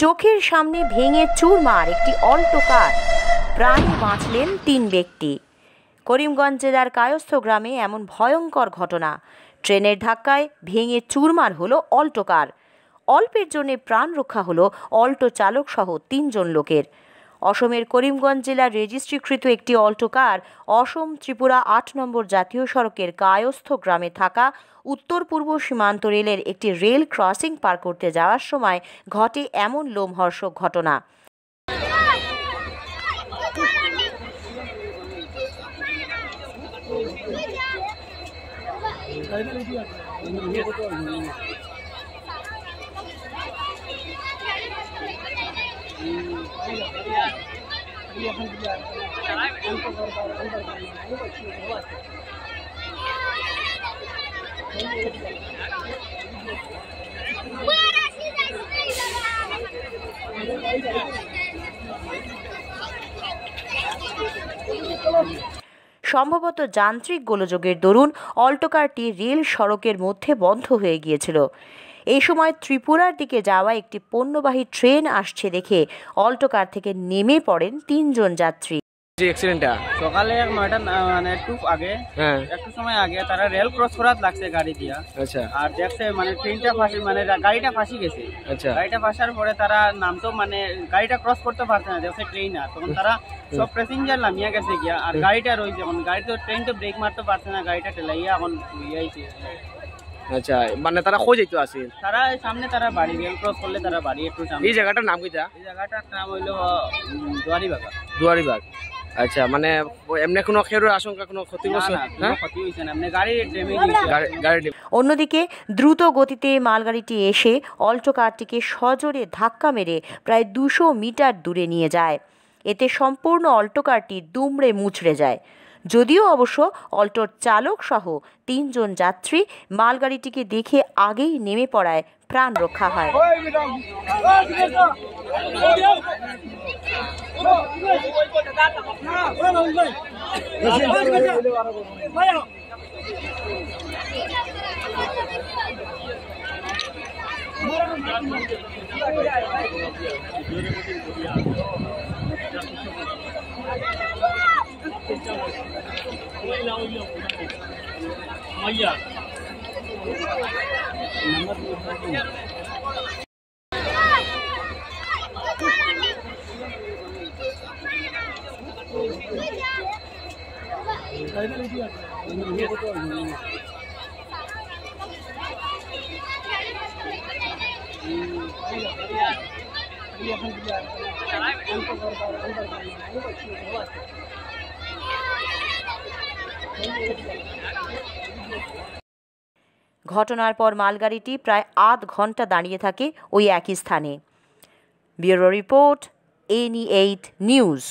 চোখের সামনে ভেঙে চুরমার একটি অল্টো কার, প্রাণে বাঁচলেন ৩ ব্যক্তি। করিমগঞ্জ জেলার কায়স্থ গ্রামে এমন ভয়ঙ্কর ঘটনা। ট্রেনের ধাক্কায় ভেঙে চুরমার হলো অল্টো কার। অল্পের জন্য প্রাণ রক্ষা হলো অল্টো চালক সহ ৩ জন লোকের। অসমের করিমগঞ্জ জেলার রেজিস্ট্রিকৃত একটি অল্টো কার অসম ত্রিপুরা ৮ নম্বর জাতীয় সড়কের কায়স্থ গ্রামে থাকা উত্তর পূর্ব সীমান্ত রেলের একটি রেল ক্রসিং পার করতে যাওয়ার সময় ঘটে এমন লোমহর্ষক ঘটনা। সম্ভবত যান্ত্রিক গোলযোগের দরুন অল্টো কারটি রেল সড়কের মধ্যে বন্ধ হয়ে গিয়েছিল। এই সময় ত্রিপুরার দিকে যাওয়া একটি পণ্যবাহী ট্রেন আসছে দেখে অল্টো কার থেকে নেমে পড়েন ৩ জন যাত্রী। সকালে ৯টা মানে একটু সময় আগে তারা রেল ক্রস করার লাগছে গাড়ি দিয়া। আচ্ছা। আর দেখছে মানে ট্রেনটা ফাঁসি মানে গাড়িটা ফাঁসি গেছে। আচ্ছা। গাড়িটা ফাঁসার পরে তারা নামতো মানে গাড়িটা ক্রস করতে পারছে না, দেখছে ট্রেন আর তখন তারা সব প্যাসেঞ্জার নামিয়া গেছে গিয়া আর গাড়িটা রয়েছে এখন গাড়ি তো ট্রেন তো ব্রেক মারতে পারছে না, গাড়িটা ঠেলাইয়া এখন ইয়েছে। আচ্ছা, মানে তারা কই যাইতো আছে? তারা সামনে তারা বাড়ি রেল ক্রস করলে তারা বাড়ি একটু সামনে। এই জায়গাটার নাম কিটা? এই জায়গাটার নাম হইলো দুয়ারিবাগ। আচ্ছা, মানে এমনি কোনো খেরোর আশঙ্কা কোনো ক্ষতিগ্রস্ত না? ক্ষতি হইছে না, মানে গাড়ি ড্যামেজ হইছে। অন্যদিকে দ্রুত গতিতে মালগাড়িটি এসে অল্টো কারটিকে সজোরে ধাক্কা মেরে প্রায় ২০০ মিটার দূরে নিয়ে যায়। এতে সম্পূর্ণ অল্টো কারটি দুমড়ে মুচড়ে যায়। যদিও অবশ্য অল্টোর চালক সহ ৩ জন যাত্রী মালগাড়িটিকে দেখে আগেই নেমে পড়ায় প্রাণ রক্ষা হয়। ঘটনার পর মালগাড়িটি প্রায় আধ ঘন্টা দাঁড়িয়ে থাকে ওই একই স্থানে। Bureau report, NE8 news.